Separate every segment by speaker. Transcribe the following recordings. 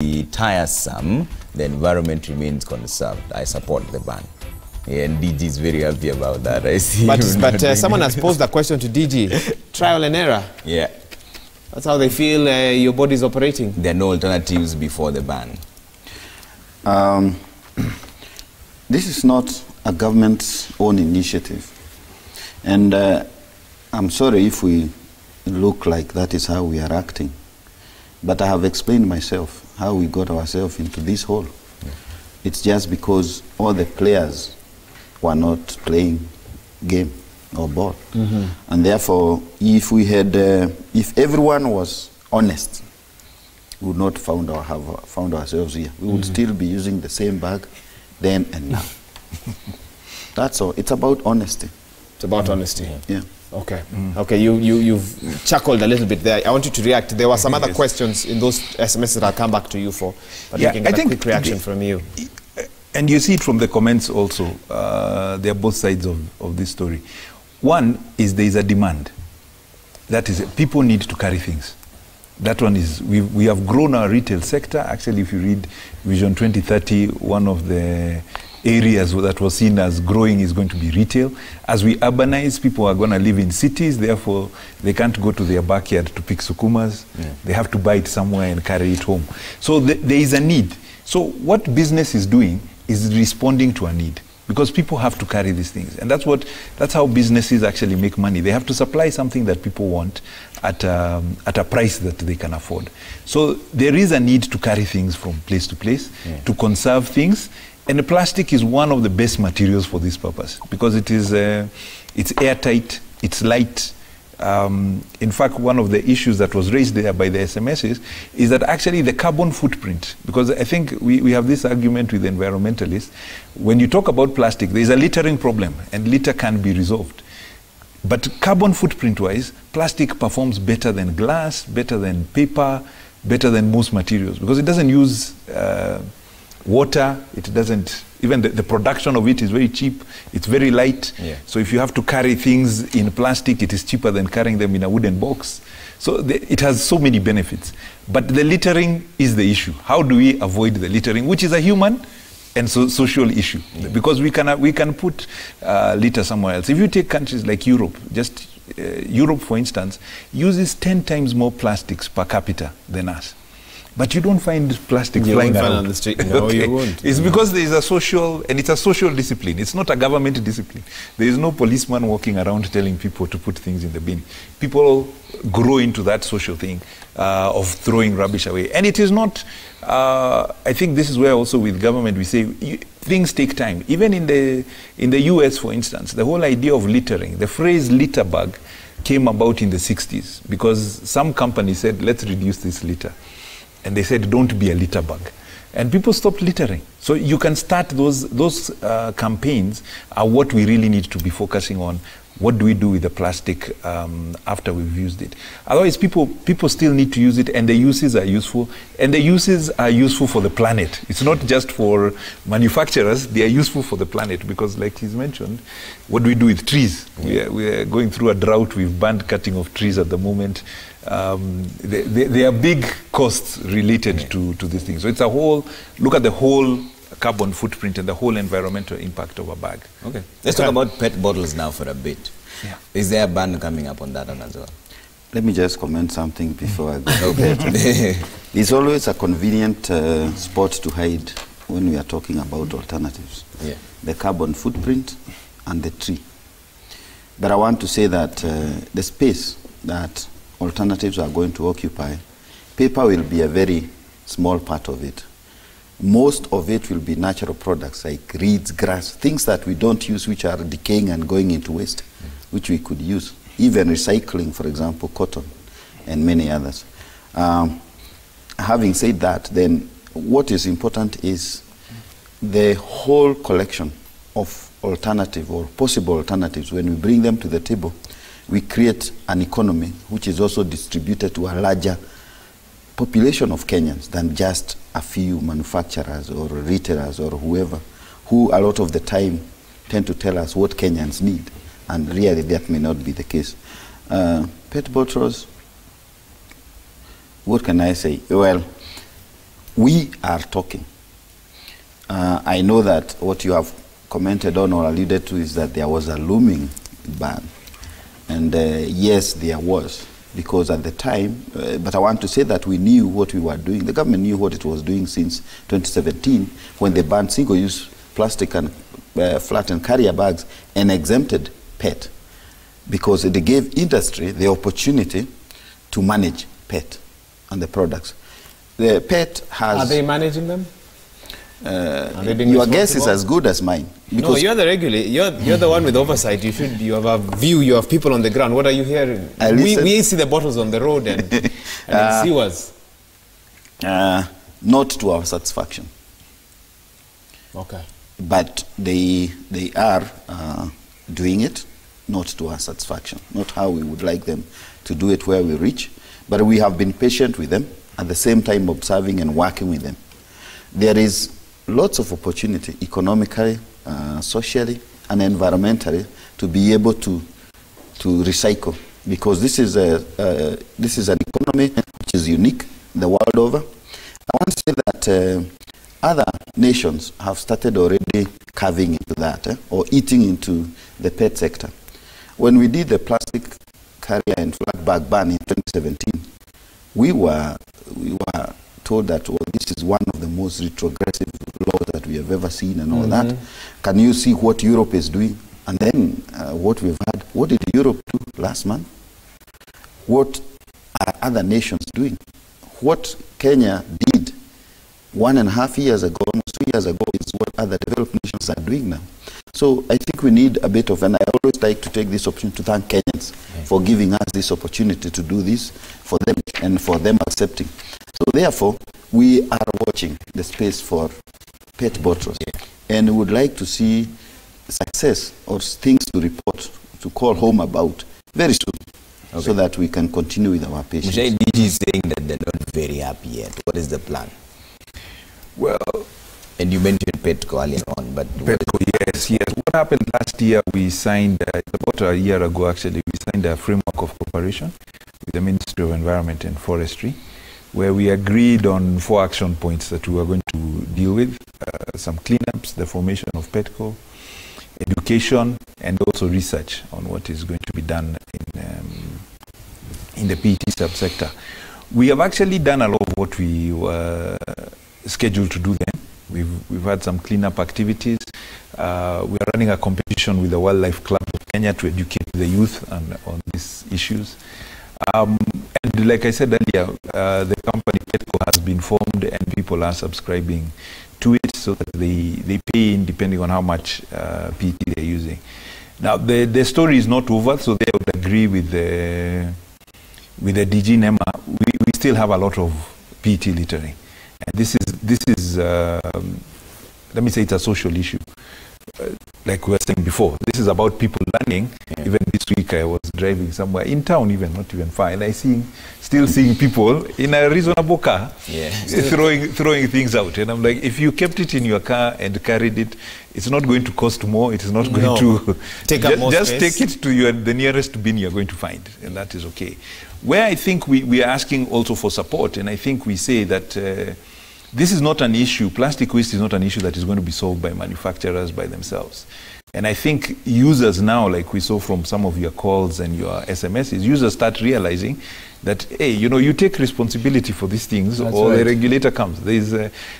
Speaker 1: tiresome, the environment remains conserved. I support the ban. Yeah, and DG is very happy about that. I see.
Speaker 2: But someone has posed the question to DG. Trial and error.
Speaker 1: Yeah.
Speaker 2: That's how they feel your body is operating.
Speaker 1: There are no alternatives before the ban.
Speaker 3: This is not a government's own initiative. And I'm sorry if we look like that is how we are acting. But I have explained myself how we got ourselves into this hole. Yeah. It's just because all the players were not playing game or ball. Mm-hmm. And therefore, if we had, if everyone was honest, we would not have found ourselves here. We would still be using the same bag then and now. That's all. It's about honesty.
Speaker 2: It's about honesty.
Speaker 3: Yeah.
Speaker 2: Okay. Okay. You've chuckled a little bit there. I want you to react. There were some other questions in those SMS that I'll come back to you for. But you can get a quick reaction from you.
Speaker 4: And you see it from the comments also. They are both sides of this story. One is there is a demand. That is, people need to carry things. That one is, we have grown our retail sector. Actually, if you read Vision 2030, one of the areas that was seen as growing is going to be retail. As we urbanize, people are going to live in cities, therefore they can't go to their backyard to pick sukumas. Yeah. They have to buy it somewhere and carry it home. So there is a need. So what business is doing is responding to a need, because people have to carry these things. And that's how businesses actually make money. They have to supply something that people want at a price that they can afford. So there is a need to carry things from place to place, to conserve things. And the plastic is one of the best materials for this purpose, because it is it's airtight, it's light. In fact, one of the issues that was raised there by the SMSs is that actually the carbon footprint, because I think we have this argument with environmentalists, when you talk about plastic, there is a littering problem, and litter can be resolved. But carbon footprint-wise, plastic performs better than glass, better than paper, better than most materials, because it doesn't use water, it doesn't, even the production of it is very cheap, it's very light. Yeah. So if you have to carry things in plastic, it is cheaper than carrying them in a wooden box. So it has so many benefits. But the littering is the issue. How do we avoid the littering, which is a human and social issue? Yeah. Because we can put litter somewhere else. If you take countries like Europe, Europe, for instance, uses 10 times more plastics per capita than us. But you don't find plastic flying around
Speaker 2: on the street. No, okay. You won't.
Speaker 4: It's because there is a social, and it's a social discipline. It's not a government discipline. There is no policeman walking around telling people to put things in the bin. People grow into that social thing of throwing rubbish away. And it is not, I think this is where also with government we say things take time. Even in the US, for instance, the whole idea of littering, the phrase litter bag came about in the 60s because some company said, let's reduce this litter. And they said, don't be a litter bag. And people stopped littering. So you can start those campaigns are what we really need to be focusing on. What do we do with the plastic after we've used it? Otherwise, people still need to use it, and the uses are useful. And the uses are useful for the planet. It's not just for manufacturers. They are useful for the planet because, like he's mentioned, what do we do with trees? We are going through a drought. We've banned cutting of trees at the moment. There are big costs related to this thing. So it's a whole, look at the whole carbon footprint and the whole environmental impact of a bag.
Speaker 1: Okay. Let's talk about PET bottles now for a bit. Yeah. Is there a ban coming up on that one as well?
Speaker 3: Let me just comment something before I go. Okay. It's always a convenient spot to hide when we are talking about alternatives. Yeah. The carbon footprint and the tree. But I want to say that the space that alternatives are going to occupy, paper will be a very small part of it. Most of it will be natural products like reeds, grass, things that we don't use, which are decaying and going into waste, which we could use. Even recycling, for example, cotton and many others. Having said that, then what is important is the whole collection of alternative or possible alternatives. When we bring them to the table, we create an economy which is also distributed to a larger population of Kenyans than just a few manufacturers or retailers or whoever, who a lot of the time tend to tell us what Kenyans need, and really that may not be the case. PET bottles, what can I say? Well, we are talking. I know that what you have commented on or alluded to is that there was a looming ban. And yes, there was, because at the time, but I want to say that we knew what we were doing. The government knew what it was doing since 2017 when they banned single-use plastic and flat and carrier bags and exempted PET, because they gave industry the opportunity to manage PET and the products. The PET has...
Speaker 2: Are they managing them?
Speaker 3: Your guess is as good as mine.
Speaker 2: No, you're the regulator. You're the one with oversight. You have a view. You have people on the ground. What are you hearing? We see the bottles on the road and in sewers.
Speaker 3: Not to our satisfaction.
Speaker 2: Okay.
Speaker 3: But they are doing it, not to our satisfaction. Not how we would like them to do it where we reach. But we have been patient with them, at the same time observing and working with them. There is lots of opportunity economically, socially, and environmentally to be able to recycle, because this is an economy which is unique the world over. I want to say that other nations have started already carving into that or eating into the PET sector. When we did the plastic carrier and flat bag ban in 2017, we were told that, well, this is one of the most retrogressive laws that we have ever seen and all that. Can you see what Europe is doing? And then what we've had, what did Europe do last month? What are other nations doing? What Kenya did 1.5 years ago, almost 2 years ago, is what other developed nations are doing now. So I think we need a bit of, and I always like to take this opportunity to thank Kenyans for giving us this opportunity to do this for them and for them accepting. So therefore, we are watching the space for PET bottles, and would like to see success or things to report, to call home about very soon, so that we can continue with our patients.
Speaker 1: DG is saying that they're not very happy yet. What is the plan?
Speaker 4: Well,
Speaker 1: and you mentioned PETCO earlier on, but
Speaker 4: PETCO, yes. What happened last year? We signed about a year ago, actually. We signed a framework of cooperation with the Ministry of Environment and Forestry, where we agreed on 4 action points that we were going to deal with: some cleanups, the formation of PETCO, education, and also research on what is going to be done in the PET subsector. We have actually done a lot of what we were scheduled to do then. We've had some cleanup activities. We are running a competition with the Wildlife Club of Kenya to educate the youth on these issues. And like I said earlier, the company PETCO has been formed and people are subscribing to it, so that they pay in depending on how much PET they're using. Now, the story is not over, so they would agree with the DG NEMA. We still have a lot of PET littering. And this is let me say it's a social issue. Like we were saying before, this is about people learning. Even this week I was driving somewhere in town, even not even far, and still seeing people in a reasonable car throwing things out. And I'm like, if you kept it in your car and carried it, it's not going to cost more. It is not going to
Speaker 2: take up more
Speaker 4: just
Speaker 2: space.
Speaker 4: Take it to the nearest bin you're going to find, and that is okay. Where I think we are asking also for support, and I think we say that this is not an issue. Plastic waste is not an issue that is going to be solved by manufacturers by themselves. And I think users now, like we saw from some of your calls and your SMSs, users start realizing that, hey, you take responsibility for these things. That's or right. The regulator comes.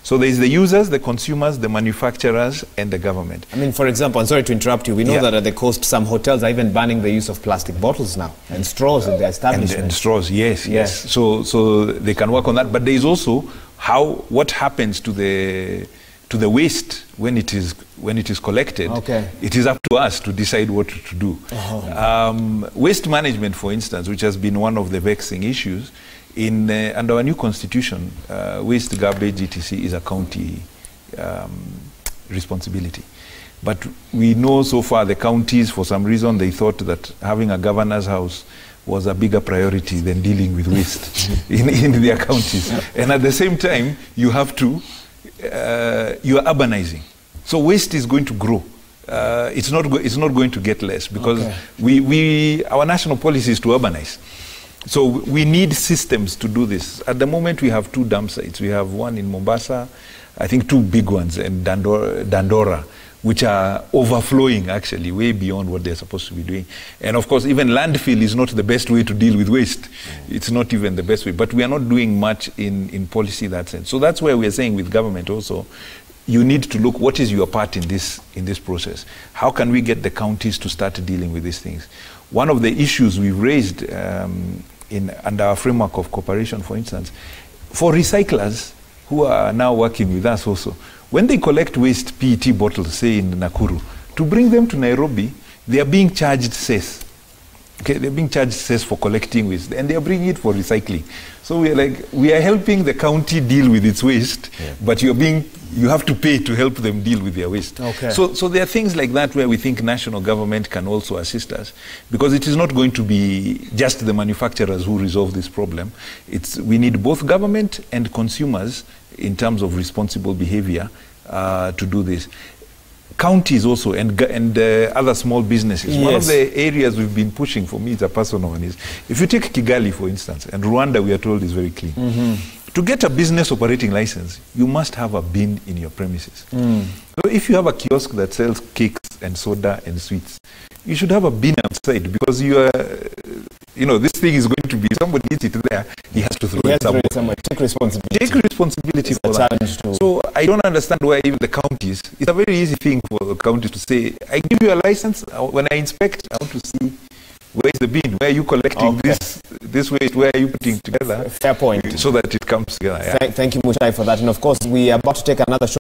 Speaker 4: So there's the users, the consumers, the manufacturers, and the government.
Speaker 2: I mean, for example, I'm sorry to interrupt you, we know that at the coast, some hotels are even banning the use of plastic bottles now, and straws in their establishment.
Speaker 4: And straws, yes. So they can work on that. But there is also what happens to the waste when it is collected. It is up to us to decide what to do. Waste management, for instance, which has been one of the vexing issues under our new constitution, waste, garbage, etc. is a county responsibility. But we know so far the counties, for some reason, they thought that having a governor's house was a bigger priority than dealing with waste in their counties. And at the same time, you have to you are urbanizing, so waste is going to grow. It's not going to get less, because our national policy is to urbanize. So we need systems to do this. At the moment, we have 2 dump sites. We have one in Mombasa, I think 2 big ones, and Dandora, which are overflowing actually way beyond what they're supposed to be doing. And of course, even landfill is not the best way to deal with waste. It's not even the best way. But we are not doing much in policy that sense. So that's where we're saying with government also, you need to look what is your part in this process. How can we get the counties to start dealing with these things? One of the issues we raised under our framework of cooperation, for instance, for recyclers who are now working with us also, when they collect waste PET bottles, say in Nakuru, to bring them to Nairobi, they are being charged cess. Okay, they're being charged cess for collecting waste, and they are bringing it for recycling. So we are helping the county deal with its waste, but you have to pay to help them deal with their waste.
Speaker 2: Okay.
Speaker 4: So there are things like that where we think national government can also assist us, because it is not going to be just the manufacturers who resolve this problem. We need both government and consumers in terms of responsible behavior to do this. Counties also and other small businesses. Yes. One of the areas we've been pushing, for me it's a personal one, is if you take Kigali for instance, and Rwanda we are told is very clean. To get a business operating license, you must have a bin in your premises. So if you have a kiosk that sells cakes and soda and sweets, you should have a bin outside, because this thing is going to be, somebody eats it there, he has to throw it somewhere.
Speaker 2: Take responsibility.
Speaker 4: Take responsibility for that. So I don't understand why even the counties, it's a very easy thing for the counties to say, I give you a license, when I inspect, I want to see where is the bin, where are you collecting this waste, where are you putting together?
Speaker 2: Fair point.
Speaker 4: So that it comes together. Yeah.
Speaker 2: Thank you, Muchai, for that. And of course, we are about to take another short